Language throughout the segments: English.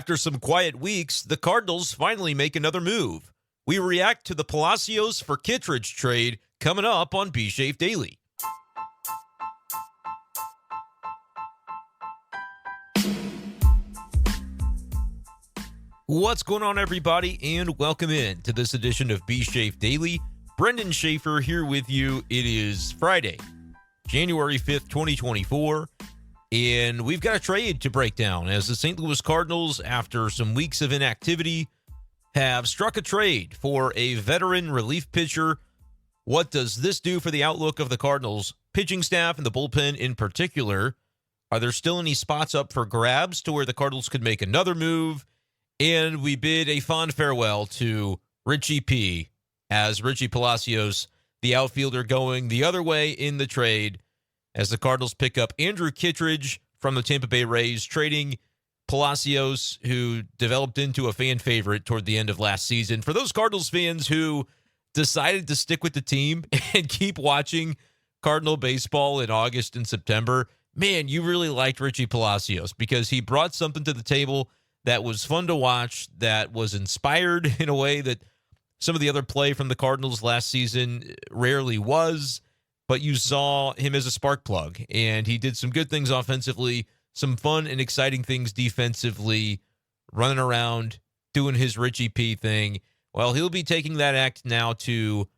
After some quiet weeks, the Cardinals finally make another move. We react to the Palacios for Kittredge trade coming up on B-Shape Daily. What's going on, everybody, and welcome in to this edition of B-Shape Daily. Brenden Schaeffer here with you. It is Friday, January 5th, 2024. And we've got a trade to break down as the St. Louis Cardinals, after some weeks of inactivity, have struck a trade for a veteran relief pitcher. What does this do for the outlook of the Cardinals pitching staff and the bullpen in particular? Are there still any spots up for grabs to where the Cardinals could make another move? And we bid a fond farewell to Richie P, as Richie Palacios, the outfielder, going the other way in the trade, as the Cardinals pick up Andrew Kittredge from the Tampa Bay Rays, trading Palacios, who developed into a fan favorite toward the end of last season. For those Cardinals fans who decided to stick with the team and keep watching Cardinal baseball in August and September, man, you really liked Richie Palacios because he brought something to the table that was fun to watch, that was inspired in a way that some of the other play from the Cardinals last season rarely was. But you saw him as a spark plug, and he did some good things offensively, some fun and exciting things defensively, running around, doing his Richie P thing. Well, he'll be taking that act now to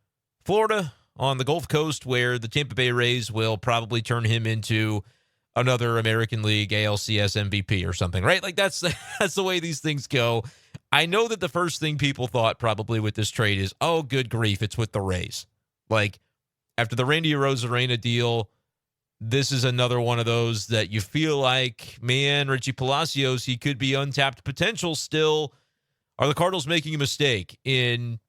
Florida on the Gulf Coast, where the Tampa Bay Rays will probably turn him into another American League ALCS MVP or something, right? Like that's the way these things go. I know that the first thing people thought probably with this trade is, oh, good grief, it's with the Rays. Like, after the Randy Arozarena deal, this is another one of those that you feel like, man, Richie Palacios, he could be untapped potential still. Are the Cardinals making a mistake in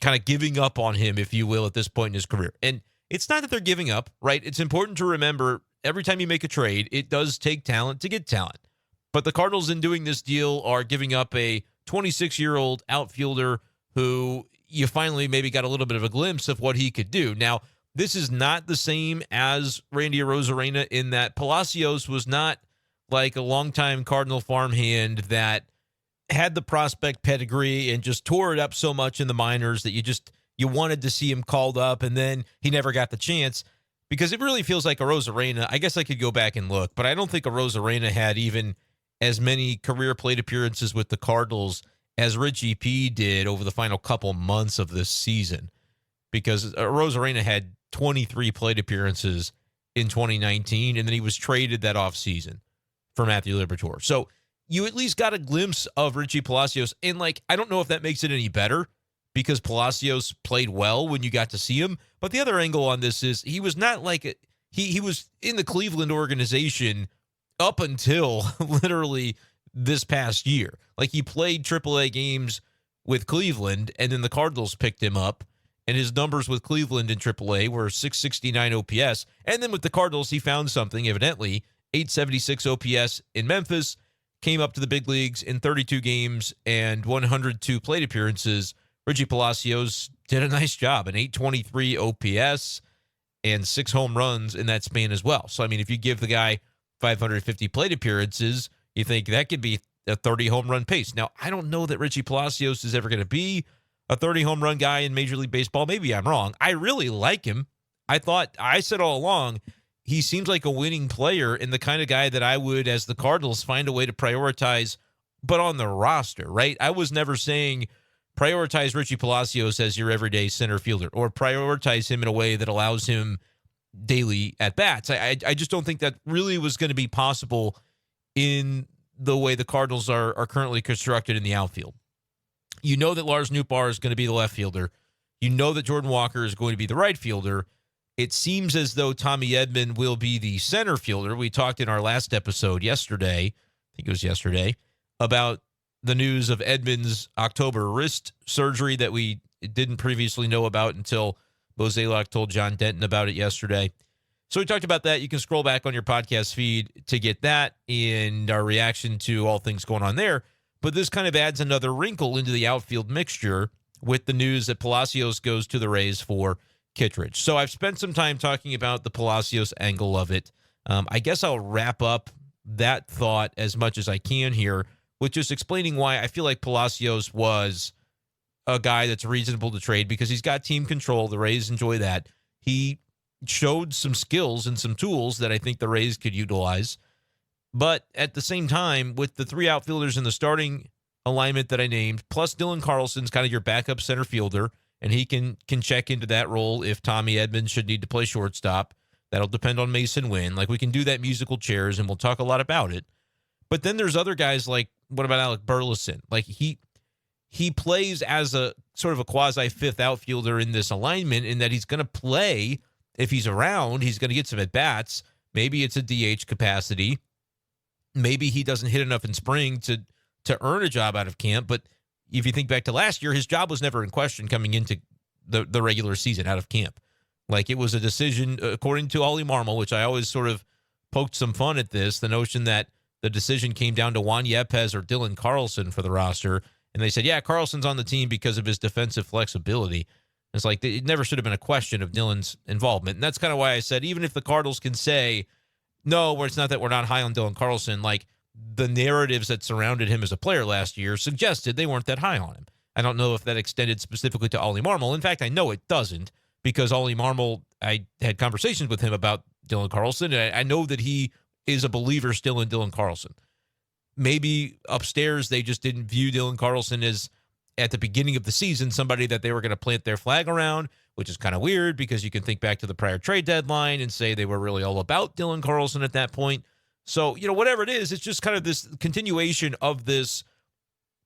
kind of giving up on him, if you will, at this point in his career? And it's not that they're giving up, right? It's important to remember every time you make a trade, it does take talent to get talent. But the Cardinals, in doing this deal, are giving up a 26-year-old outfielder who you finally maybe got a little bit of a glimpse of what he could do. Now, this is not the same as Randy Arozarena in that Palacios was not like a longtime Cardinal farmhand that had the prospect pedigree and just tore it up so much in the minors that you wanted to see him called up, and then he never got the chance. Because it really feels like Arozarena, I guess I could go back and look, but I don't think Arozarena had even as many career plate appearances with the Cardinals as Richie P did over the final couple months of this season. Because Arozarena had 23 plate appearances in 2019, and then he was traded that offseason for Matthew Liberatore. So you at least got a glimpse of Richie Palacios, and I don't know if that makes it any better because Palacios played well when you got to see him. But the other angle on this is he was not he was in the Cleveland organization up until literally this past year. He played AAA games with Cleveland, and then the Cardinals picked him up. And his numbers with Cleveland in AAA were 669 OPS. And then with the Cardinals, he found something, evidently. 876 OPS in Memphis, came up to the big leagues in 32 games and 102 plate appearances. Richie Palacios did a nice job, an 823 OPS and 6 home runs in that span as well. So, I mean, if you give the guy 550 plate appearances, you think that could be a 30 home run pace. Now, I don't know that Richie Palacios is ever going to be a 30 home run guy in Major League Baseball. Maybe I'm wrong. I really like him. I said all along, he seems like a winning player and the kind of guy that I would, as the Cardinals, find a way to prioritize, but on the roster, right? I was never saying prioritize Richie Palacios as your everyday center fielder or prioritize him in a way that allows him daily at-bats. I just don't think that really was going to be possible in the way the Cardinals are currently constructed in the outfield. You know that Lars Nootbaar is going to be the left fielder. You know that Jordan Walker is going to be the right fielder. It seems as though Tommy Edman will be the center fielder. We talked in our last episode yesterday, I think it was yesterday, about the news of Edman's October wrist surgery that we didn't previously know about until Bo Zalak told John Denton about it yesterday. So we talked about that. You can scroll back on your podcast feed to get that and our reaction to all things going on there. But this kind of adds another wrinkle into the outfield mixture with the news that Palacios goes to the Rays for Kittredge. So I've spent some time talking about the Palacios angle of it. I guess I'll wrap up that thought as much as I can here with just explaining why I feel like Palacios was a guy that's reasonable to trade because he's got team control. The Rays enjoy that. He showed some skills and some tools that I think the Rays could utilize. But at the same time, with the 3 outfielders in the starting alignment that I named, plus Dylan Carlson's kind of your backup center fielder, and he can check into that role if Tommy Edmonds should need to play shortstop. That'll depend on Mason Wynn. Like, we can do that musical chairs, and we'll talk a lot about it. But then there's other guys like, what about Alec Burleson? Like, he plays as a sort of a quasi-fifth outfielder in this alignment in that he's going to play. If he's around, he's going to get some at-bats. Maybe it's a DH capacity. Maybe he doesn't hit enough in spring to earn a job out of camp. But if you think back to last year, his job was never in question coming into the regular season out of camp. Like, it was a decision, according to Ollie Marmol, which I always sort of poked some fun at this, the notion that the decision came down to Juan Yepes or Dylan Carlson for the roster. And they said, yeah, Carlson's on the team because of his defensive flexibility. It's like it never should have been a question of Dylan's involvement. And that's kind of why I said, even if the Cardinals can say, no, where it's not that we're not high on Dylan Carlson, like the narratives that surrounded him as a player last year suggested they weren't that high on him. I don't know if that extended specifically to Ollie Marmol. In fact, I know it doesn't because Ollie Marmol, I had conversations with him about Dylan Carlson, and I know that he is a believer still in Dylan Carlson. Maybe upstairs they just didn't view Dylan Carlson as, at the beginning of the season, somebody that they were going to plant their flag around, which is kind of weird because you can think back to the prior trade deadline and say they were really all about Dylan Carlson at that point. So, whatever it is, it's just kind of this continuation of this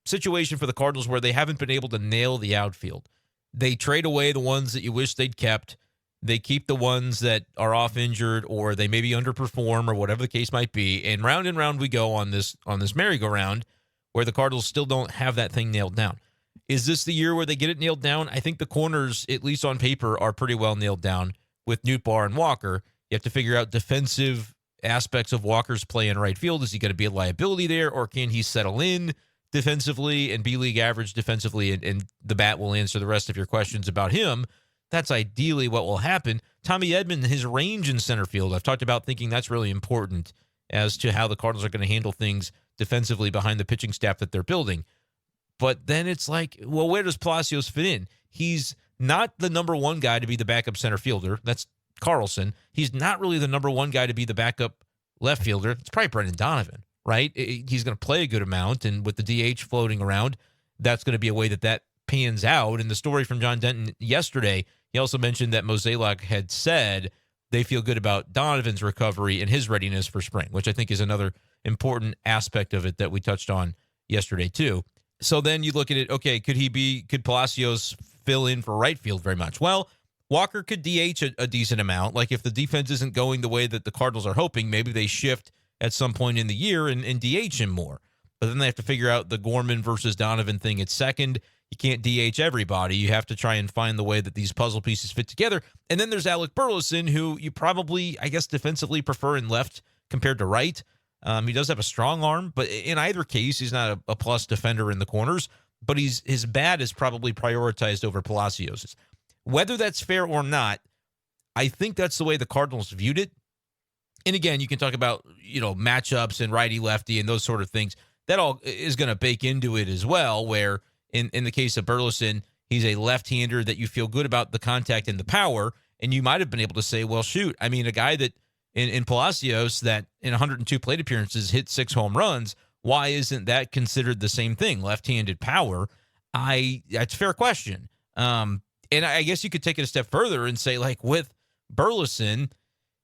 situation for the Cardinals where they haven't been able to nail the outfield. They trade away the ones that you wish they'd kept. They keep the ones that are off injured or they maybe underperform or whatever the case might be. And round we go on this merry-go-round where the Cardinals still don't have that thing nailed down. Is this the year where they get it nailed down? I think the corners, at least on paper, are pretty well nailed down with Nootbaar and Walker. You have to figure out defensive aspects of Walker's play in right field. Is he going to be a liability there, or can he settle in defensively and be league average defensively, and the bat will answer the rest of your questions about him? That's ideally what will happen. Tommy Edman, his range in center field, I've talked about thinking that's really important as to how the Cardinals are going to handle things defensively behind the pitching staff that they're building. But then it's like, well, where does Palacios fit in? He's not the number one guy to be the backup center fielder. That's Carlson. He's not really the number one guy to be the backup left fielder. It's probably Brendan Donovan, right? He's going to play a good amount, and with the DH floating around, that's going to be a way that pans out. And the story from John Denton yesterday, he also mentioned that Mozeliak had said they feel good about Donovan's recovery and his readiness for spring, which I think is another important aspect of it that we touched on yesterday too. So then you look at it, okay, could Palacios fill in for right field very much? Well, Walker could DH a decent amount. Like if the defense isn't going the way that the Cardinals are hoping, maybe they shift at some point in the year and DH him more. But then they have to figure out the Gorman versus Donovan thing at second. You can't DH everybody. You have to try and find the way that these puzzle pieces fit together. And then there's Alec Burleson, who you probably, I guess, defensively prefer in left compared to right. He does have a strong arm, but in either case, he's not a plus defender in the corners. But his bat is probably prioritized over Palacios. Whether that's fair or not, I think that's the way the Cardinals viewed it. And again, you can talk about matchups and righty-lefty and those sort of things. That all is going to bake into it as well, where in the case of Burleson, he's a left-hander that you feel good about the contact and the power, and you might have been able to say, well, shoot, I mean, a guy that in Palacios that in 102 plate appearances hit 6 home runs, why isn't that considered the same thing, left-handed power? That's a fair question. And I guess you could take it a step further and say, like, with Burleson,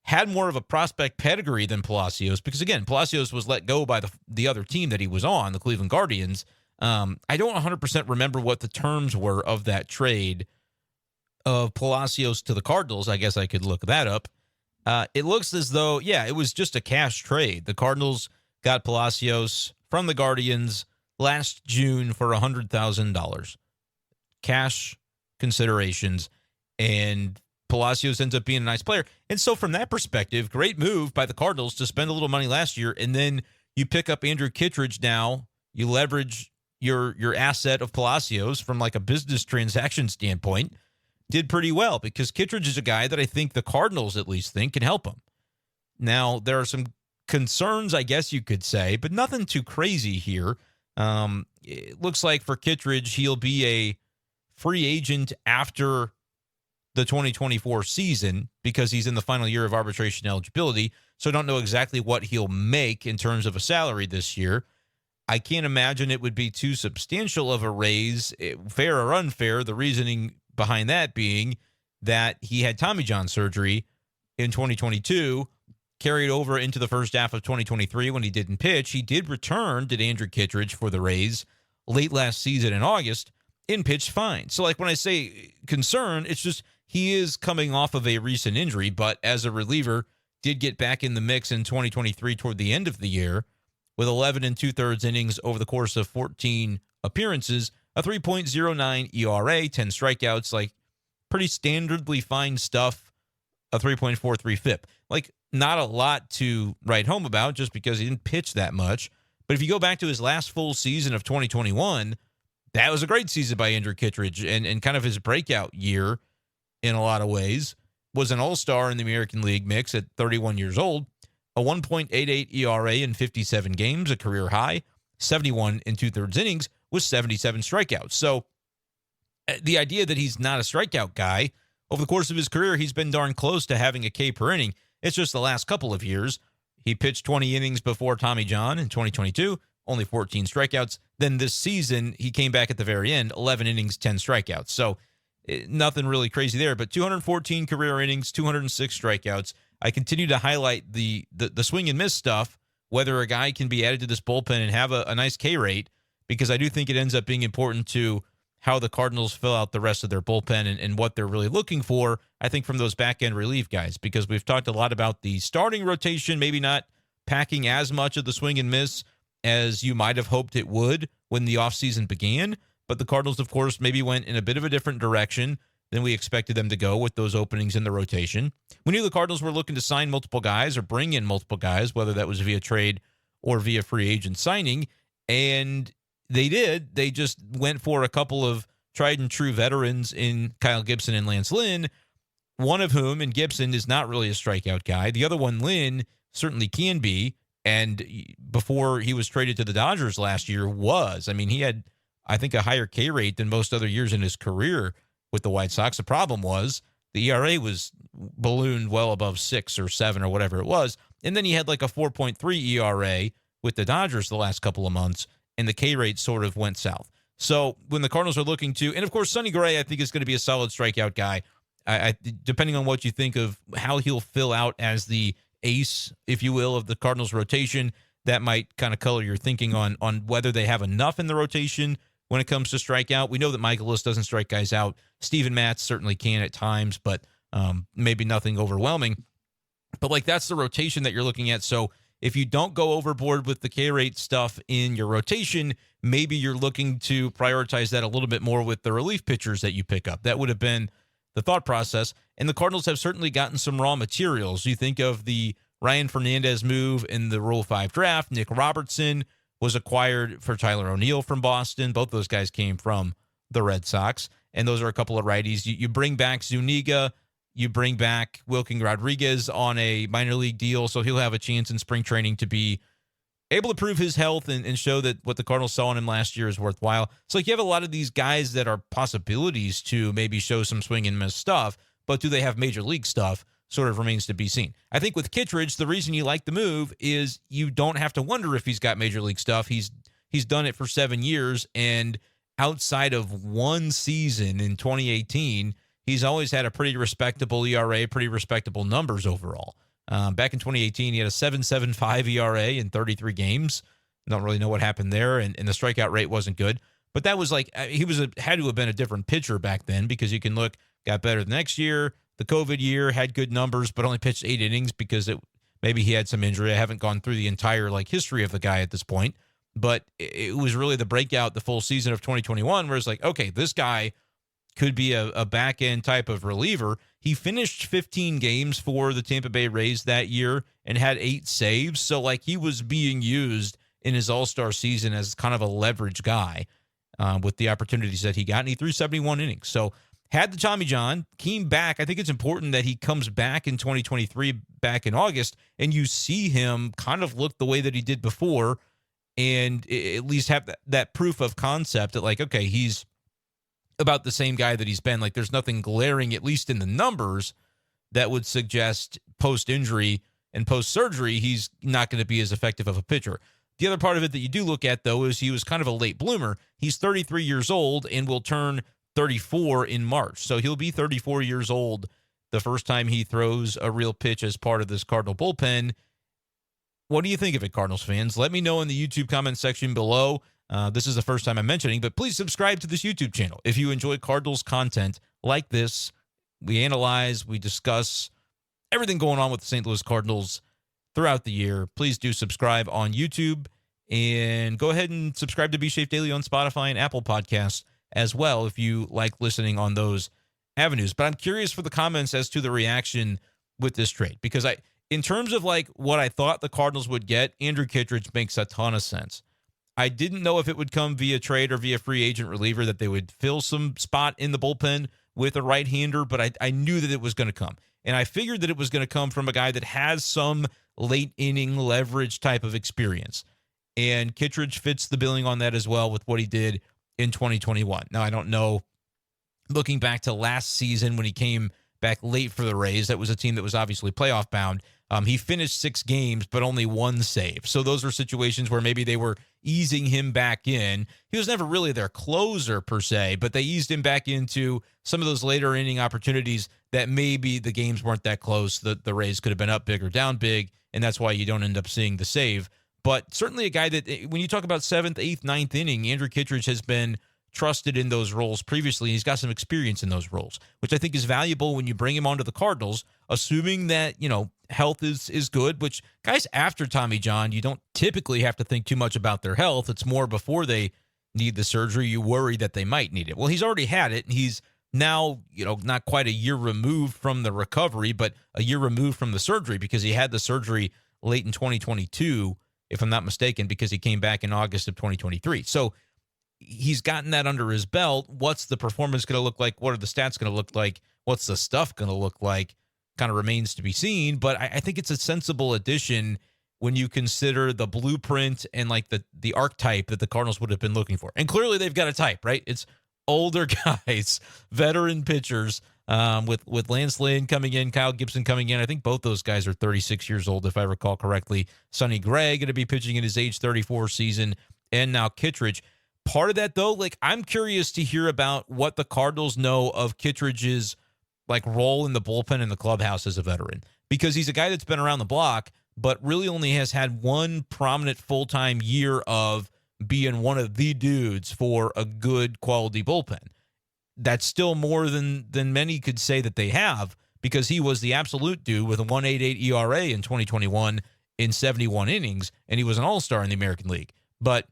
had more of a prospect pedigree than Palacios, because, again, Palacios was let go by the other team that he was on, the Cleveland Guardians. I don't 100% remember what the terms were of that trade of Palacios to the Cardinals. I guess I could look that up. It looks as though, it was just a cash trade. The Cardinals got Palacios from the Guardians last June for $100,000. Cash considerations, and Palacios ends up being a nice player. And so from that perspective, great move by the Cardinals to spend a little money last year, and then you pick up Andrew Kittredge now. You leverage your asset of Palacios from like a business transaction standpoint. Did pretty well because Kittredge is a guy that I think the Cardinals at least think can help him. Now, there are some concerns, I guess you could say, but nothing too crazy here. It looks like for Kittredge, he'll be a free agent after the 2024 season because he's in the final year of arbitration eligibility. So I don't know exactly what he'll make in terms of a salary this year. I can't imagine it would be too substantial of a raise, fair or unfair. The reasoning behind that being that he had Tommy John surgery in 2022, carried over into the first half of 2023 when he didn't pitch. He did return, did Andrew Kittredge, for the Rays late last season in August and pitched fine. So like when I say concern, it's just he is coming off of a recent injury, but as a reliever, did get back in the mix in 2023 toward the end of the year with 11 2/3 innings over the course of 14 appearances, a 3.09 ERA, 10 strikeouts, like pretty standardly fine stuff, a 3.43 FIP. Like not a lot to write home about just because he didn't pitch that much. But if you go back to his last full season of 2021, that was a great season by Andrew Kittredge and kind of his breakout year in a lot of ways. Was an all-star in the American League mix at 31 years old, a 1.88 ERA in 57 games, a career high, 71 2/3 innings with 77 strikeouts. So the idea that he's not a strikeout guy, over the course of his career, he's been darn close to having a K per inning. It's just the last couple of years. He pitched 20 innings before Tommy John in 2022, only 14 strikeouts. Then this season, he came back at the very end, 11 innings, 10 strikeouts. So nothing really crazy there, but 214 career innings, 206 strikeouts. I continue to highlight the swing and miss stuff, whether a guy can be added to this bullpen and have a nice K rate, because I do think it ends up being important to how the Cardinals fill out the rest of their bullpen and what they're really looking for, I think, from those back-end relief guys, because we've talked a lot about the starting rotation, maybe not packing as much of the swing and miss as you might have hoped it would when the offseason began. But the Cardinals, of course, maybe went in a bit of a different direction than we expected them to go with those openings in the rotation. We knew the Cardinals were looking to sign multiple guys or bring in multiple guys, whether that was via trade or via free agent signing, and they did. They just went for a couple of tried and true veterans in Kyle Gibson and Lance Lynn, one of whom, and Gibson, is not really a strikeout guy. The other one, Lynn, certainly can be, and before he was traded to the Dodgers last year was. I mean, he had, I think, a higher K rate than most other years in his career with the White Sox. The problem was the ERA was ballooned well above 6 or 7 or whatever it was, and then he had like a 4.3 ERA with the Dodgers the last couple of months, and the K rate sort of went south. So when the Cardinals are looking to, and of course, Sonny Gray, I think, is going to be a solid strikeout guy. I depending on what you think of how he'll fill out as the ace, if you will, of the Cardinals rotation, that might kind of color your thinking on whether they have enough in the rotation when it comes to strikeout. We know that Michaelis doesn't strike guys out. Steven Matz certainly can at times, but maybe nothing overwhelming. But like that's the rotation that you're looking at. So if you don't go overboard with the K rate stuff in your rotation, maybe you're looking to prioritize that a little bit more with the relief pitchers that you pick up. That would have been the thought process. And the Cardinals have certainly gotten some raw materials. You think of the Ryan Fernandez move in the Rule 5 draft. Nick Robertson was acquired for Tyler O'Neill from Boston. Both those guys came from the Red Sox. And those are a couple of righties. You bring back Zuniga. You bring back Wilking Rodriguez on a minor league deal, so he'll have a chance in spring training to be able to prove his health and show that what the Cardinals saw in him last year is worthwhile. So like you have a lot of these guys that are possibilities to maybe show some swing and miss stuff, but do they have major league stuff sort of remains to be seen. I think with Kittredge, the reason you like the move is you don't have to wonder if he's got major league stuff. He's done it for 7 years, and outside of one season in 2018, he's always had a pretty respectable ERA, pretty respectable numbers overall. Back in 2018, he had a 7.75 ERA in 33 games. Don't really know what happened there, and the strikeout rate wasn't good. But that was like he had to have been a different pitcher back then, because you can look, got better the next year. The COVID year had good numbers, but only pitched 8 innings because maybe he had some injury. I haven't gone through the entire history of the guy at this point, but it was really the breakout the full season of 2021 where it's like, okay, this guy could be a back-end type of reliever. He finished 15 games for the Tampa Bay Rays that year and had 8 saves. So, he was being used in his all-star season as kind of a leverage guy with the opportunities that he got, and he threw 71 innings. So, had the Tommy John, came back. I think it's important that he comes back in 2023, back in August, and you see him kind of look the way that he did before, and at least have that proof of concept that, like, okay, he's about the same guy that he's been. Like, there's nothing glaring, at least in the numbers, that would suggest post-injury and post-surgery he's not going to be as effective of a pitcher. The other part of it that you do look at, though, is he was kind of a late bloomer. He's 33 years old and will turn 34 in March. So he'll be 34 years old the first time he throws a real pitch as part of this Cardinal bullpen. What do you think of it, Cardinals fans? Let me know in the YouTube comment section below. This is the first time I'm mentioning, but please subscribe to this YouTube channel if you enjoy Cardinals content like this. We analyze, we discuss everything going on with the St. Louis Cardinals throughout the year. Please do subscribe on YouTube, and go ahead and subscribe to Be Safe Daily on Spotify and Apple Podcasts as well if you like listening on those avenues. But I'm curious for the comments as to the reaction with this trade, because in terms of like what I thought the Cardinals would get, Andrew Kittredge makes a ton of sense. I didn't know if it would come via trade or via free agent reliever, that they would fill some spot in the bullpen with a right-hander, but I knew that it was going to come. And I figured that it was going to come from a guy that has some late-inning leverage type of experience. And Kittredge fits the billing on that as well with what he did in 2021. Now, I don't know, looking back to last season when he came back late for the Rays, that was a team that was obviously playoff bound. He finished 6 games, but only 1 save. So those were situations where maybe they were easing him back in. He was never really their closer per se, but they eased him back into some of those later inning opportunities that maybe the games weren't that close. The Rays could have been up big or down big, and that's why you don't end up seeing the save. But certainly a guy that, when you talk about 7th, 8th, 9th inning, Andrew Kittredge has been trusted in those roles previously. He's got some experience in those roles, which I think is valuable when you bring him onto the Cardinals, assuming that, health is good, which guys after Tommy John, you don't typically have to think too much about their health. It's more before they need the surgery, you worry that they might need it. Well, he's already had it, and he's now, not quite a year removed from the recovery, but a year removed from the surgery, because he had the surgery late in 2022, if I'm not mistaken, because he came back in August of 2023. So he's gotten that under his belt. What's the performance going to look like? What are the stats going to look like? What's the stuff going to look like? Kind of remains to be seen, but I think it's a sensible addition when you consider the blueprint and like the archetype that the Cardinals would have been looking for. And clearly they've got a type, right? It's older guys, veteran pitchers, with Lance Lynn coming in, Kyle Gibson coming in. I think both those guys are 36 years old, if I recall correctly. Sonny Gray going to be pitching in his age 34 season, and now Kittredge. Part of that, though, like, I'm curious to hear about what the Cardinals know of Kittredge's role in the bullpen in the clubhouse as a veteran, because he's a guy that's been around the block, but really only has had one prominent full-time year of being one of the dudes for a good quality bullpen. That's still more than many could say that they have, because he was the absolute dude with a 1.88 ERA in 2021 in 71 innings, and he was an all-star in the American League. But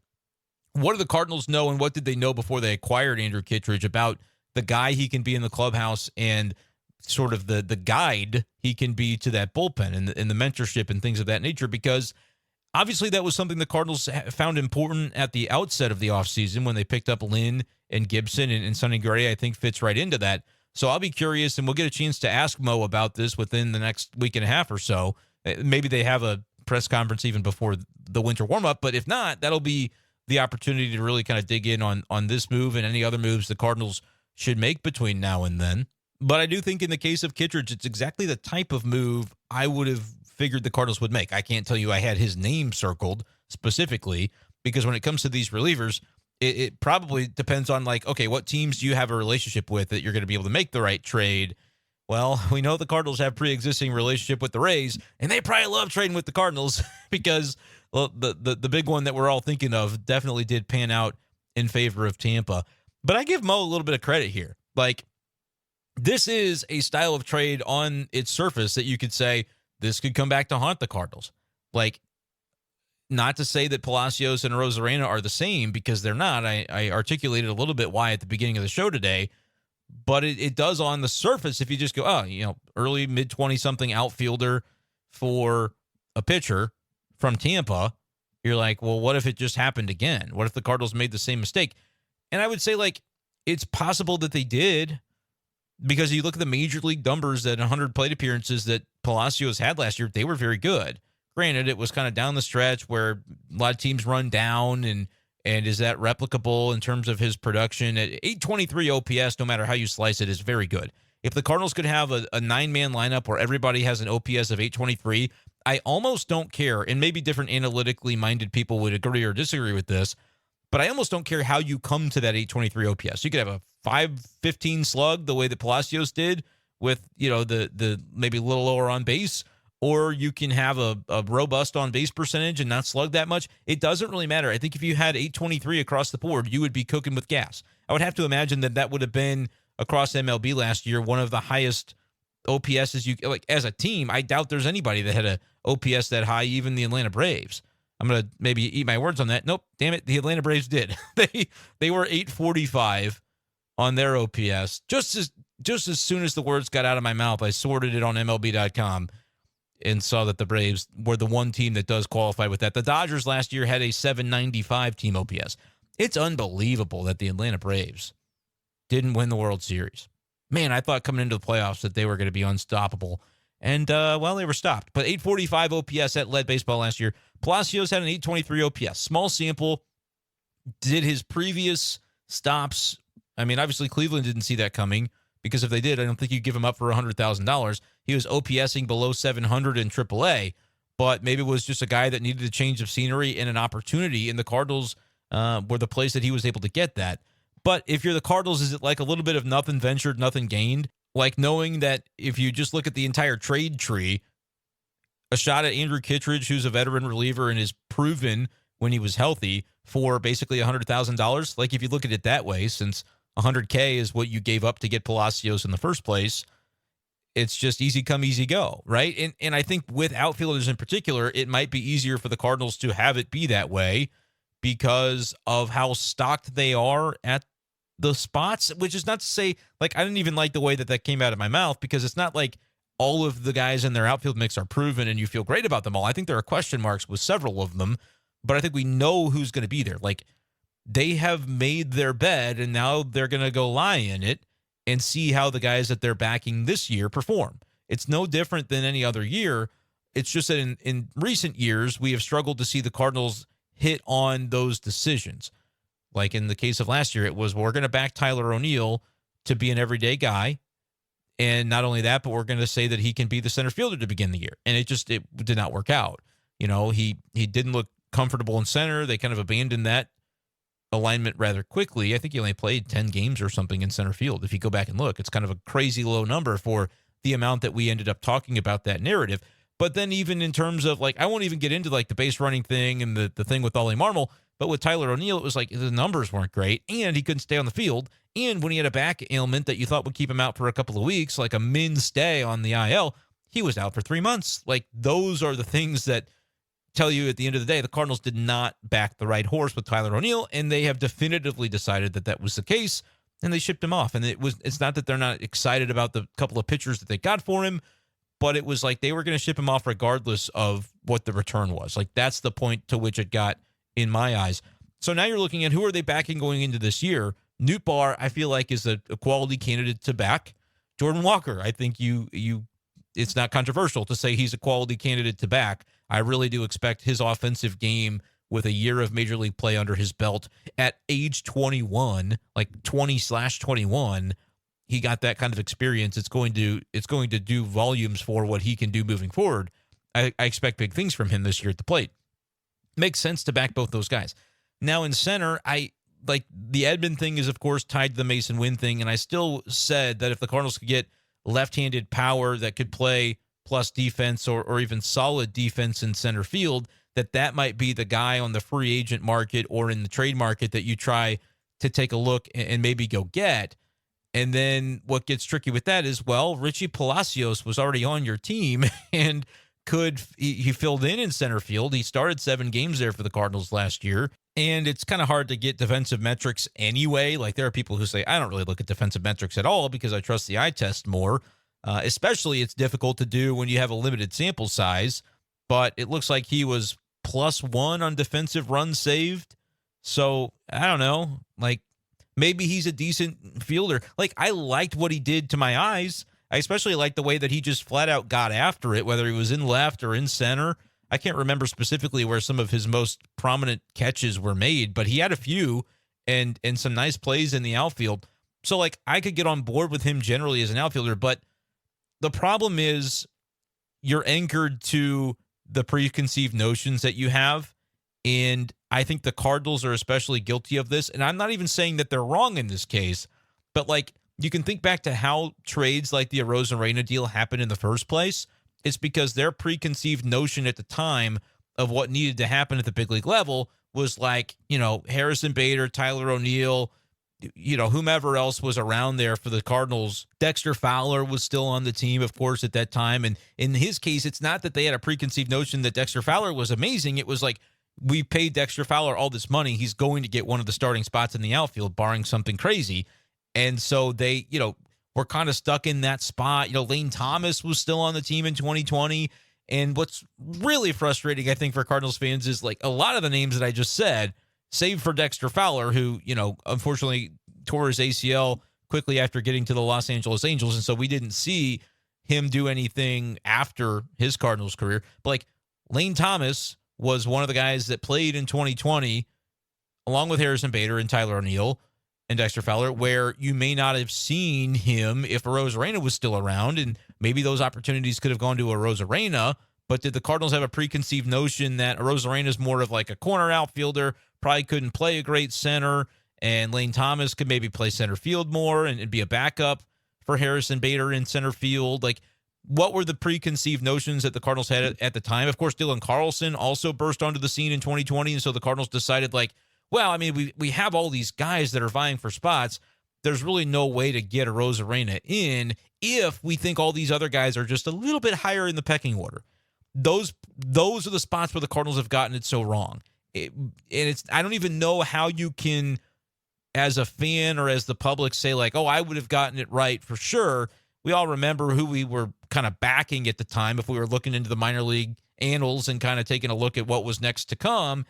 what do the Cardinals know, and what did they know before they acquired Andrew Kittredge about the guy he can be in the clubhouse and sort of the guide he can be to that bullpen and the mentorship and things of that nature? Because obviously that was something the Cardinals found important at the outset of the offseason when they picked up Lynn and Gibson, and Sonny Gray, I think, fits right into that. So I'll be curious, and we'll get a chance to ask Mo about this within the next week and a half or so. Maybe they have a press conference even before the winter warm-up, but if not, that'll be the opportunity to really kind of dig in on this move and any other moves the Cardinals should make between now and then. But I do think in the case of Kittredge, it's exactly the type of move I would have figured the Cardinals would make. I can't tell you I had his name circled specifically, because when it comes to these relievers, it probably depends on, okay, what teams do you have a relationship with that you're going to be able to make the right trade? Well, we know the Cardinals have pre-existing relationship with the Rays, and they probably love trading with the Cardinals because, well, the big one that we're all thinking of definitely did pan out in favor of Tampa. But I give Mo a little bit of credit here. This is a style of trade on its surface that you could say this could come back to haunt the Cardinals. Not to say that Palacios and Arozarena are the same, because they're not. I articulated a little bit why at the beginning of the show today, but it does on the surface. If you just go, early, mid-20-something outfielder for a pitcher from Tampa, you're like, well, what if it just happened again? What if the Cardinals made the same mistake? And I would say, it's possible that they did, because you look at the major league numbers, that 100 plate appearances that Palacios had last year, they were very good. Granted, it was kind of down the stretch where a lot of teams run down, and is that replicable in terms of his production? At 823 OPS, no matter how you slice it, is very good. If the Cardinals could have a nine-man lineup where everybody has an OPS of 823, I almost don't care, and maybe different analytically minded people would agree or disagree with this, but I almost don't care how you come to that 823 OPS. You could have a 515 slug the way that Palacios did with, the maybe a little lower on base, or you can have a robust on base percentage and not slug that much. It doesn't really matter. I think if you had 823 across the board, you would be cooking with gas. I would have to imagine that would have been across MLB last year one of the highest OPSs as a team. I doubt there's anybody that had a OPS that high, even the Atlanta Braves. I'm going to maybe eat my words on that. Nope, damn it, the Atlanta Braves did. They were 845 on their OPS. Just as soon as the words got out of my mouth, I sorted it on MLB.com and saw that the Braves were the one team that does qualify with that. The Dodgers last year had a 795 team OPS. It's unbelievable that the Atlanta Braves didn't win the World Series. Man, I thought coming into the playoffs that they were going to be unstoppable. And, they were stopped. But 845 OPS, that led baseball last year. Palacios had an 823 OPS. Small sample. Did his previous stops. I mean, obviously Cleveland didn't see that coming, because if they did, I don't think you'd give him up for $100,000. He was OPSing below 700 in AAA, but maybe it was just a guy that needed a change of scenery and an opportunity, and the Cardinals were the place that he was able to get that. But if you're the Cardinals, is it like a little bit of nothing ventured, nothing gained? Like knowing that if you just look at the entire trade tree, a shot at Andrew Kittredge, who's a veteran reliever and is proven when he was healthy, for basically $100,000. Like if you look at it that way, since $100K is what you gave up to get Palacios in the first place, it's just easy come, easy go, right? And I think with outfielders in particular, it might be easier for the Cardinals to have it be that way because of how stocked they are at the spots, which is not to say, like, I didn't even like the way that came out of my mouth, because it's not like all of the guys in their outfield mix are proven and you feel great about them all. I think there are question marks with several of them, but I think we know who's going to be there. Like, they have made their bed, and now they're going to go lie in it and see how the guys that they're backing this year perform. It's no different than any other year. It's just that in recent years, we have struggled to see the Cardinals hit on those decisions. Like in the case of last year, it was, we're going to back Tyler O'Neill to be an everyday guy. And not only that, but we're going to say that he can be the center fielder to begin the year. And it did not work out. He didn't look comfortable in center. They kind of abandoned that alignment rather quickly. I think he only played 10 games or something in center field. If you go back and look, it's kind of a crazy low number for the amount that we ended up talking about that narrative. But then even in terms of, like, I won't even get into like the base running thing and the thing with Ollie Marmol, but with Tyler O'Neill, it was like the numbers weren't great and he couldn't stay on the field. And when he had a back ailment that you thought would keep him out for a couple of weeks, like a min stay on the IL, he was out for 3 months. Like, those are the things that tell you at the end of the day, the Cardinals did not back the right horse with Tyler O'Neill, and they have definitively decided that was the case, and they shipped him off. And it's not that they're not excited about the couple of pitchers that they got for him, but it was like they were going to ship him off regardless of what the return was. Like, that's the point to which it got in my eyes. So now you're looking at who are they backing going into this year. Newt Barr, I feel like, is a quality candidate to back. Jordan Walker, I think it's not controversial to say he's a quality candidate to back. I really do expect his offensive game with a year of major league play under his belt at age 21, like 20/21, he got that kind of experience. It's going to do volumes for what he can do moving forward. I expect big things from him this year at the plate. Makes sense to back both those guys. Now in center, like the Edman thing is, of course, tied to the Mason Wynn thing, and I still said that if the Cardinals could get left-handed power that could play plus defense or even solid defense in center field, that might be the guy on the free agent market or in the trade market that you try to take a look and maybe go get. And then what gets tricky with that is, well, Richie Palacios was already on your team and he filled in center field. He started 7 games there for the Cardinals last year. And it's kind of hard to get defensive metrics anyway. Like, there are people who say, I don't really look at defensive metrics at all because I trust the eye test more. Especially it's difficult to do when you have a limited sample size. But it looks like he was +1 on defensive runs saved. So, I don't know. Like, maybe he's a decent fielder. Like, I liked what he did to my eyes. I especially liked the way that he just flat out got after it, whether he was in left or in center. I can't remember specifically where some of his most prominent catches were made, but he had a few and some nice plays in the outfield. So, like, I could get on board with him generally as an outfielder, but the problem is you're anchored to the preconceived notions that you have. And I think the Cardinals are especially guilty of this. And I'm not even saying that they're wrong in this case, but like you can think back to how trades like the Arozarena deal happened in the first place. It's because their preconceived notion at the time of what needed to happen at the big league level was like, Harrison Bader, Tyler O'Neill, whomever else was around there for the Cardinals. Dexter Fowler was still on the team, of course, at that time. And in his case, it's not that they had a preconceived notion that Dexter Fowler was amazing. It was like, we paid Dexter Fowler all this money. He's going to get one of the starting spots in the outfield, barring something crazy. And so they, were kind of stuck in that spot. Lane Thomas was still on the team in 2020. And what's really frustrating, I think, for Cardinals fans is like a lot of the names that I just said, save for Dexter Fowler, who, unfortunately tore his ACL quickly after getting to the Los Angeles Angels. And so we didn't see him do anything after his Cardinals career. But like Lane Thomas was one of the guys that played in 2020, along with Harrison Bader and Tyler O'Neill and Dexter Fowler, where you may not have seen him if Arozarena was still around, and maybe those opportunities could have gone to Arozarena. But did the Cardinals have a preconceived notion that Arozarena is more of like a corner outfielder, probably couldn't play a great center, and Lane Thomas could maybe play center field more and be a backup for Harrison Bader in center field? Like, what were the preconceived notions that the Cardinals had at the time? Of course, Dylan Carlson also burst onto the scene in 2020, and so the Cardinals decided, like, well, I mean, we have all these guys that are vying for spots. There's really no way to get Arozarena in if we think all these other guys are just a little bit higher in the pecking order. Those are the spots where the Cardinals have gotten it so wrong. I don't even know how you can, as a fan or as the public, say like, oh, I would have gotten it right for sure. We all remember who we were kind of backing at the time if we were looking into the minor league annals and kind of taking a look at what was next to come.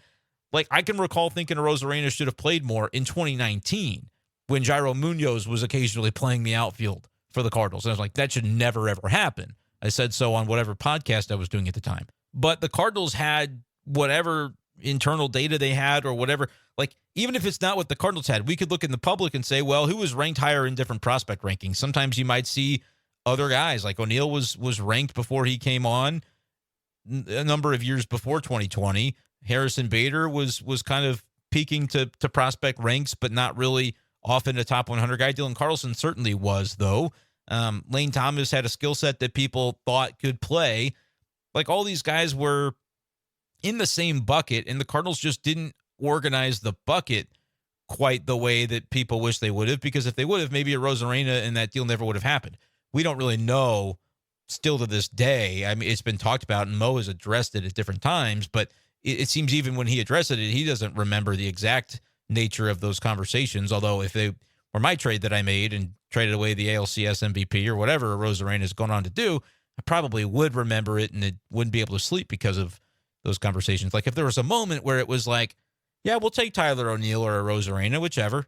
Like, I can recall thinking Arozarena should have played more in 2019 when Jairo Munoz was occasionally playing the outfield for the Cardinals. And I was like, that should never, ever happen. I said so on whatever podcast I was doing at the time. But the Cardinals had whatever internal data they had or whatever. Like, even if it's not what the Cardinals had, we could look in the public and say, well, who was ranked higher in different prospect rankings? Sometimes you might see other guys. Like O'Neill was ranked before he came on a number of years before 2020. Harrison Bader was kind of peaking to prospect ranks, but not really often a top 100 guy. Dylan Carlson certainly was, though. Lane Thomas had a skill set that people thought could play. Like, all these guys were in the same bucket, and the Cardinals just didn't organize the bucket quite the way that people wish they would have, because if they would have, maybe Arozarena and that deal never would have happened. We don't really know still to this day. I mean, it's been talked about, and Mo has addressed it at different times, but it seems even when he addressed it, he doesn't remember the exact nature of those conversations. Although if they were my trade that I made and traded away the ALCS MVP or whatever Arozarena has gone on to do, I probably would remember it, and it wouldn't be able to sleep because of those conversations. Like, if there was a moment where it was like, yeah, we'll take Tyler O'Neill or Arozarena, whichever.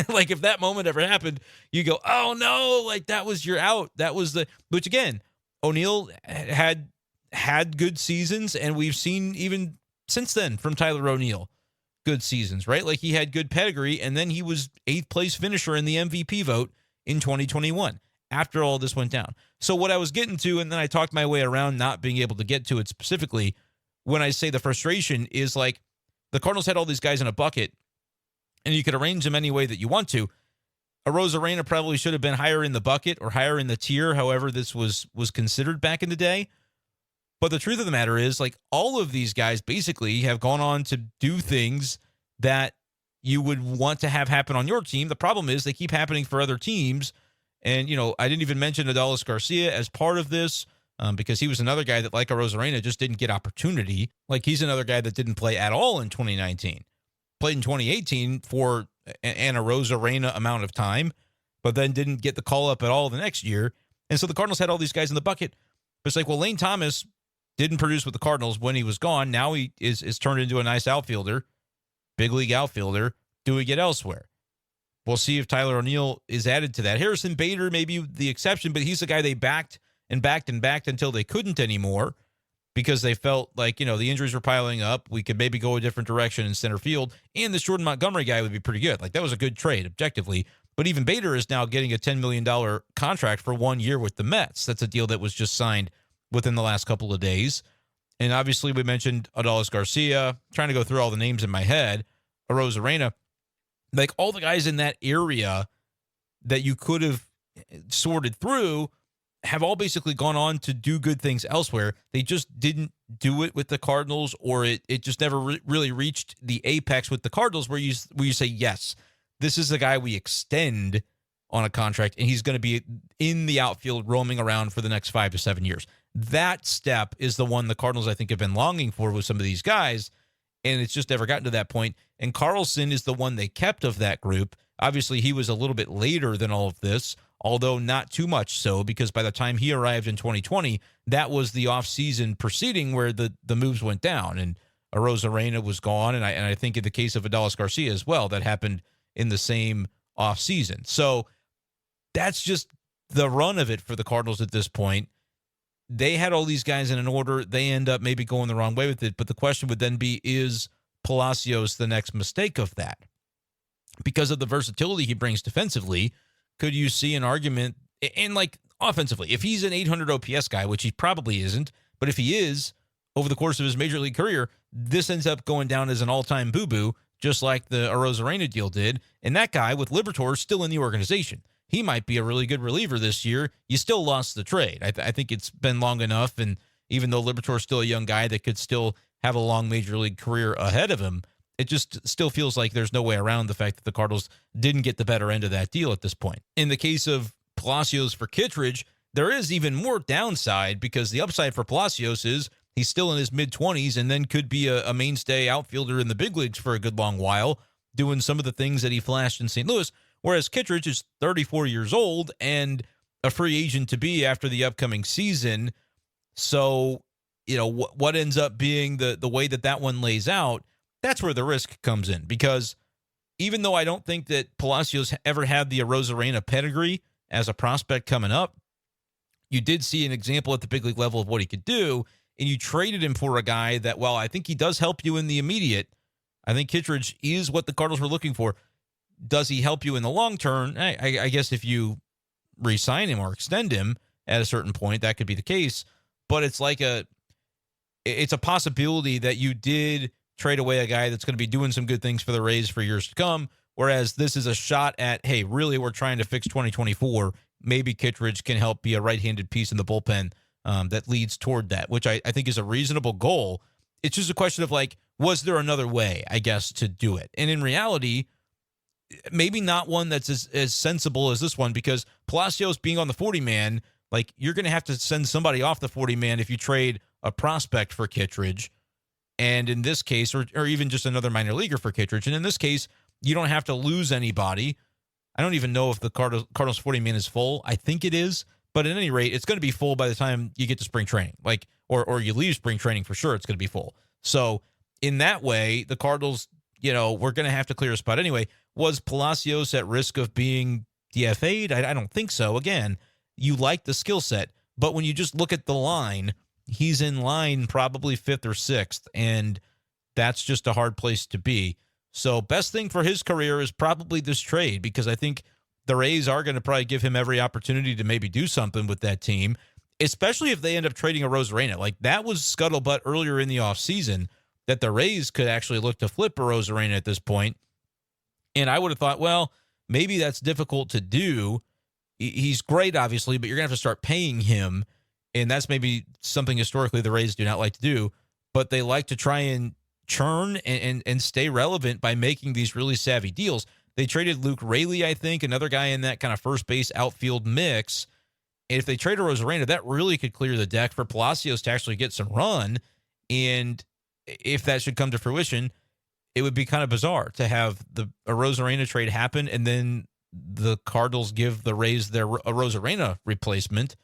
Like, if that moment ever happened, you go, oh no, like that was your out. That was which again, O'Neill had good seasons, and we've seen even since then from Tyler O'Neill good seasons, right? Like, he had good pedigree, and then he was 8th place finisher in the MVP vote in 2021 after all this went down. So what I was getting to, and then I talked my way around not being able to get to it specifically, when I say the frustration is like, the Cardinals had all these guys in a bucket, and you could arrange them any way that you want to. Arozarena probably should have been higher in the bucket or higher in the tier, however this was considered back in the day. But the truth of the matter is, like, all of these guys basically have gone on to do things that you would want to have happen on your team. The problem is they keep happening for other teams. And, I didn't even mention Adolis Garcia as part of this because he was another guy that, like Arozarena, just didn't get opportunity. Like, he's another guy that didn't play at all in 2019. Played in 2018 for an Arozarena amount of time, but then didn't get the call-up at all the next year. And so the Cardinals had all these guys in the bucket. But it's like, well, Lane Thomas didn't produce with the Cardinals when he was gone. Now he is turned into a nice outfielder, big league outfielder, doing it elsewhere. We'll see if Tyler O'Neill is added to that. Harrison Bader may be the exception, but he's the guy they backed and backed and backed until they couldn't anymore because they felt like, the injuries were piling up. We could maybe go a different direction in center field, and this Jordan Montgomery guy would be pretty good. Like, that was a good trade objectively. But even Bader is now getting a $10 million contract for 1 year with the Mets. That's a deal that was just signed within the last couple of days. And obviously we mentioned Adolis Garcia, trying to go through all the names in my head, Arozarena. Like, all the guys in that area that you could have sorted through have all basically gone on to do good things elsewhere. They just didn't do it with the Cardinals, or it just never really reached the apex with the Cardinals where you say, yes, this is the guy we extend on a contract, and he's going to be in the outfield roaming around for the next 5 to 7 years. That step is the one the Cardinals, I think, have been longing for with some of these guys, and it's just never gotten to that point. And Carlson is the one they kept of that group. Obviously, he was a little bit later than all of this, although not too much so, because by the time he arrived in 2020, that was the offseason proceeding where the moves went down, and Arozarena was gone, and I think in the case of Adolis Garcia as well, that happened in the same offseason. So that's just the run of it for the Cardinals at this point. They had all these guys in an order. They end up maybe going the wrong way with it, but the question would then be, is Palacios the next mistake of that? Because of the versatility he brings defensively, could you see an argument, and like offensively, if he's an 800 OPS guy, which he probably isn't, but if he is, over the course of his major league career, this ends up going down as an all-time boo-boo, just like the Arozarena deal did. And that guy with Liberatore is still in the organization. He might be a really good reliever this year. You still lost the trade. I think it's been long enough, and even though Liberatore's still a young guy that could still have a long major league career ahead of him, it just still feels like there's no way around the fact that the Cardinals didn't get the better end of that deal at this point. In the case of Palacios for Kittredge, there is even more downside, because the upside for Palacios is he's still in his mid-20s and then could be a mainstay outfielder in the big leagues for a good long while, doing some of the things that he flashed in St. Louis, whereas Kittredge is 34 years old and a free agent to be after the upcoming season. So, what ends up being the way that one lays out, that's where the risk comes in, because even though I don't think that Palacios ever had the Arozarena pedigree as a prospect coming up, you did see an example at the big league level of what he could do, and you traded him for a guy that, while I think he does help you in the immediate, I think Kittredge is what the Cardinals were looking for. Does he help you in the long term? I guess if you re-sign him or extend him at a certain point, that could be the case. But it's like it's a possibility that you did trade away a guy that's going to be doing some good things for the Rays for years to come, whereas this is a shot at, hey, really, we're trying to fix 2024. Maybe Kittredge can help be a right-handed piece in the bullpen that leads toward that, which I think is a reasonable goal. It's just a question of, like, was there another way, I guess, to do it? And in reality, maybe not one that's as sensible as this one, because Palacios being on the 40-man, like, you're going to have to send somebody off the 40-man if you trade a prospect for Kittredge. And in this case, or even just another minor leaguer for Kittredge. And in this case, you don't have to lose anybody. I don't even know if the Cardinals 40-man is full. I think it is. But at any rate, it's going to be full by the time you get to spring training. Like, or you leave spring training for sure, it's going to be full. So in that way, the Cardinals, we're going to have to clear a spot anyway. Was Palacios at risk of being DFA'd? I don't think so. Again, you like the skill set, but when you just look at the line, he's in line probably 5th or 6th, and that's just a hard place to be. So best thing for his career is probably this trade, because I think the Rays are going to probably give him every opportunity to maybe do something with that team, especially if they end up trading Arozarena. Like, that was scuttlebutt earlier in the offseason that the Rays could actually look to flip Arozarena at this point. And I would have thought, well, maybe that's difficult to do. He's great, obviously, but you're going to have to start paying him. And that's maybe something historically the Rays do not like to do, but they like to try and churn and stay relevant by making these really savvy deals. They traded Luke Raley, I think, another guy in that kind of first base outfield mix. And if they trade Arozarena, that really could clear the deck for Palacios to actually get some run. And if that should come to fruition, it would be kind of bizarre to have the Arozarena trade happen and then the Cardinals give the Rays their Arozarena replacement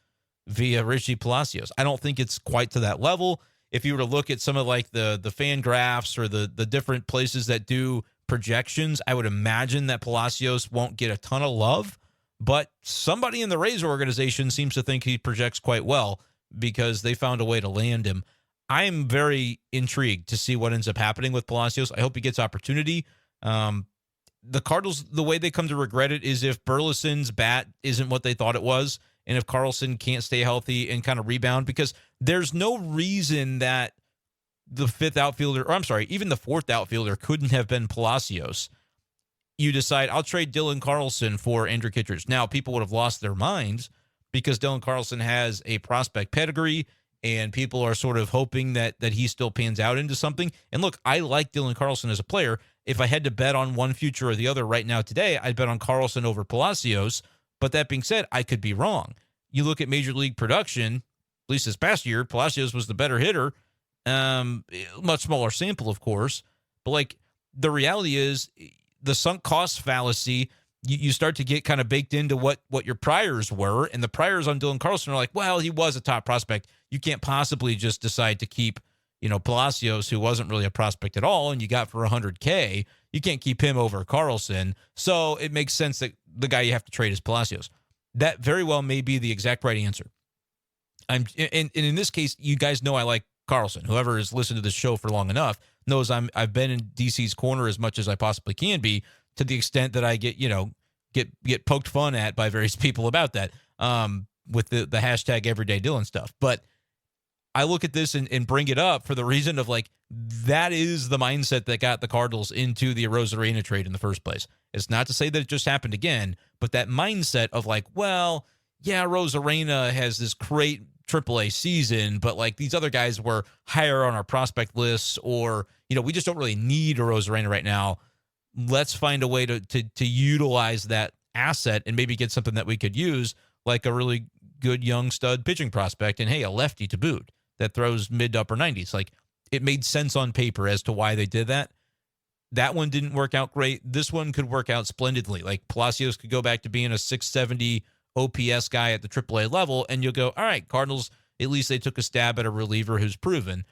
via Richie Palacios. I don't think it's quite to that level. If you were to look at some of like the fan graphs or the different places that do projections, I would imagine that Palacios won't get a ton of love, but somebody in the Rays organization seems to think he projects quite well because they found a way to land him. I am very intrigued to see what ends up happening with Palacios. I hope he gets opportunity. The Cardinals, the way they come to regret it is if Burleson's bat isn't what they thought it was, and if Carlson can't stay healthy and kind of rebound, because there's no reason that the fifth outfielder, or I'm sorry, even the fourth outfielder couldn't have been Palacios. You decide, I'll trade Dylan Carlson for Andrew Kittredge. Now, people would have lost their minds because Dylan Carlson has a prospect pedigree, and people are sort of hoping that he still pans out into something. And look, I like Dylan Carlson as a player. If I had to bet on one future or the other right now today, I'd bet on Carlson over Palacios. But that being said, I could be wrong. You look at Major League production, at least this past year, Palacios was the better hitter. Much smaller sample, of course. But, like, the reality is the sunk cost fallacy, you start to get kind of baked into what your priors were. And the priors on Dylan Carlson are like, well, he was a top prospect. You can't possibly just decide to keep, Palacios, who wasn't really a prospect at all, and you got for $100K. You can't keep him over Carlson. So it makes sense that the guy you have to trade is Palacios. That very well may be the exact right answer. And in this case, you guys know I like Carlson. Whoever has listened to this show for long enough knows I've been in DC's corner as much as I possibly can be, to the extent that I get poked fun at by various people about that, with the hashtag Everyday Dylan stuff. But I look at this and bring it up for the reason of, like, that is the mindset that got the Cardinals into the Arozarena trade in the first place. It's not to say that it just happened again, but that mindset of, like, well, yeah, Arozarena has this great AAA season, but, like, these other guys were higher on our prospect lists, or, we just don't really need Arozarena right now. Let's find a way to utilize that asset and maybe get something that we could use, like a really good young stud pitching prospect, and hey, a lefty to boot that throws mid to upper 90s. Like, it made sense on paper as to why they did that. That one didn't work out great. This one could work out splendidly. Like, Palacios could go back to being a 670 OPS guy at the AAA level, and you'll go, all right, Cardinals, at least they took a stab at a reliever who's proven.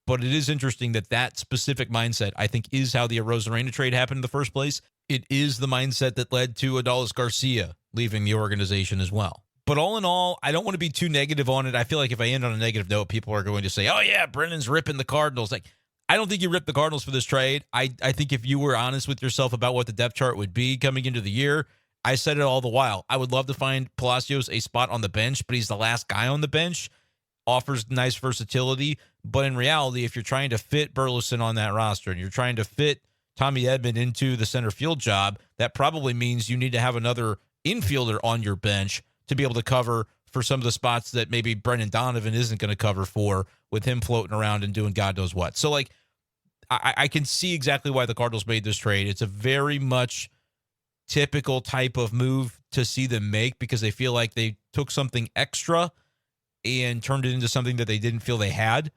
But it is interesting that specific mindset, I think, is how the Arozarena trade happened in the first place. It is the mindset that led to Adolis Garcia leaving the organization as well. But all in all, I don't want to be too negative on it. I feel like if I end on a negative note, people are going to say, oh, yeah, Brendan's ripping the Cardinals. Like, I don't think you ripped the Cardinals for this trade. I think if you were honest with yourself about what the depth chart would be coming into the year, I said it all the while. I would love to find Palacios a spot on the bench, but he's the last guy on the bench. Offers nice versatility. But in reality, if you're trying to fit Burleson on that roster and you're trying to fit Tommy Edman into the center field job, that probably means you need to have another infielder on your bench to be able to cover for some of the spots that maybe Brendan Donovan isn't going to cover for, with him floating around and doing God knows what. So, like, I can see exactly why the Cardinals made this trade. It's a very much typical type of move to see them make, because they feel like they took something extra and turned it into something that they didn't feel they had.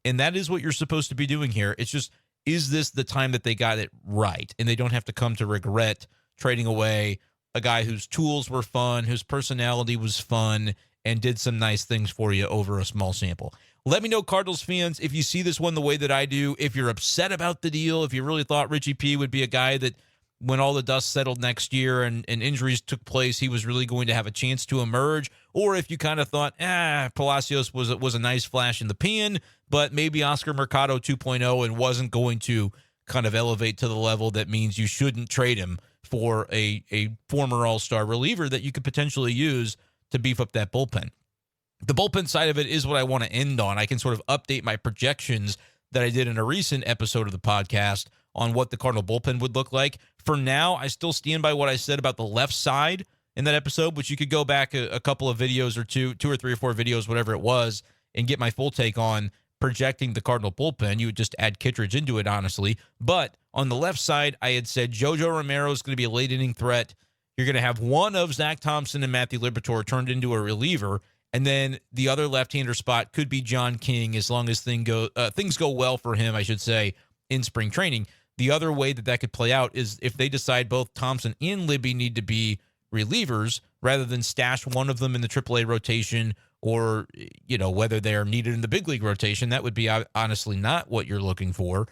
And that is what you're supposed to be doing here. It's just, is this the time that they got it right? And they don't have to come to regret trading away a guy whose tools were fun, whose personality was fun, and did some nice things for you over a small sample. Let me know, Cardinals fans, if you see this one the way that I do, if you're upset about the deal, if you really thought Richie P would be a guy that when all the dust settled next year and injuries took place, he was really going to have a chance to emerge, or if you kind of thought, Palacios was a nice flash in the pan, but maybe Oscar Mercado 2.0 and wasn't going to kind of elevate to the level that means you shouldn't trade him for a former all-star reliever that you could potentially use to beef up that bullpen. The bullpen side of it is what I want to end on. I can sort of update my projections that I did in a recent episode of the podcast on what the Cardinal bullpen would look like. For now, I still stand by what I said about the left side in that episode, which you could go back a couple of videos, or two or three or four videos, whatever it was, and get my full take on projecting the Cardinal bullpen. You would just add Kittredge into it, honestly. But on the left side, I had said JoJo Romero is going to be a late inning threat. You're going to have one of Zach Thompson and Matthew Liberatore turned into a reliever, and then the other left-hander spot could be John King, as long as things go well for him, I should say, in spring training. The other way that could play out is if they decide both Thompson and Libby need to be relievers, rather than stash one of them in the AAA rotation, or, whether they are needed in the big league rotation. That would be honestly not what you're looking for,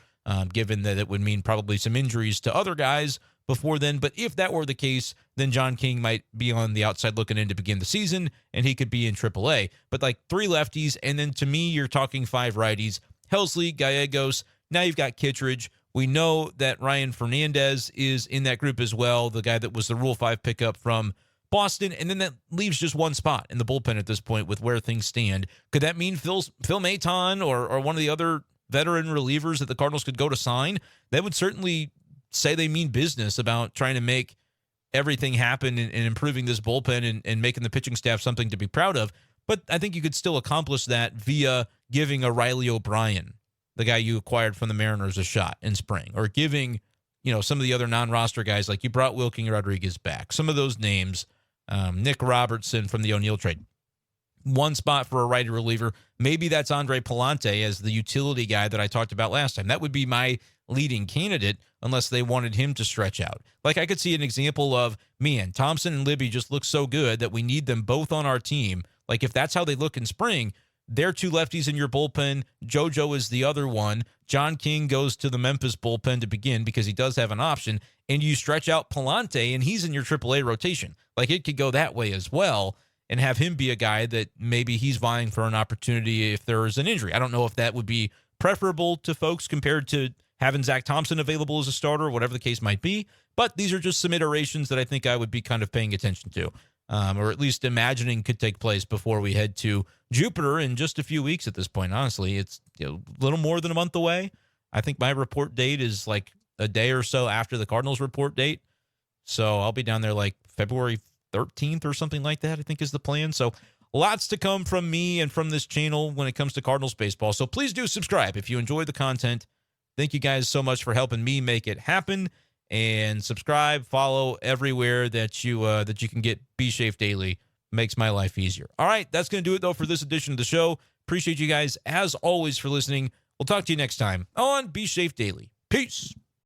given that it would mean probably some injuries to other guys. before then. But if that were the case, then John King might be on the outside looking in to begin the season, and he could be in AAA. But like 3 lefties, and then to me, you're talking 5 righties. Helsley, Gallegos. Now you've got Kittredge. We know that Ryan Fernandez is in that group as well, the guy that was the Rule 5 pickup from Boston, and then that leaves just one spot in the bullpen at this point with where things stand. Could that mean Phil Maton or one of the other veteran relievers that the Cardinals could go to sign? That would certainly say they mean business about trying to make everything happen and improving this bullpen and making the pitching staff something to be proud of. But I think you could still accomplish that via giving a Riley O'Brien, the guy you acquired from the Mariners, a shot in spring, or giving, some of the other non-roster guys, like you brought Wilking Rodriguez back. Some of those names, Nick Robertson from the O'Neill trade. One spot for a righty reliever. Maybe that's Andre Palante as the utility guy that I talked about last time. That would be my leading candidate unless they wanted him to stretch out. Like I could see an example of, man, Thompson and Libby just look so good that we need them both on our team. Like if that's how they look in spring, they're 2 lefties in your bullpen. JoJo is the other one. John King goes to the Memphis bullpen to begin because he does have an option. And you stretch out Palante, and he's in your AAA rotation. Like it could go that way as well and have him be a guy that maybe he's vying for an opportunity if there is an injury. I don't know if that would be preferable to folks compared to having Zach Thompson available as a starter, whatever the case might be. But these are just some iterations that I think I would be kind of paying attention to. Or at least imagining could take place before we head to Jupiter in just a few weeks at this point. Honestly, it's a little more than a month away. I think my report date is like a day or so after the Cardinals report date. So I'll be down there like February 13th or something like that, I think is the plan. So lots to come from me and from this channel when it comes to Cardinals baseball. So please do subscribe if you enjoy the content. Thank you guys so much for helping me make it happen. And subscribe, follow everywhere that you can get Be Safe Daily. Makes my life easier. All right, that's going to do it, though, for this edition of the show. Appreciate you guys, as always, for listening. We'll talk to you next time on Be Safe Daily. Peace.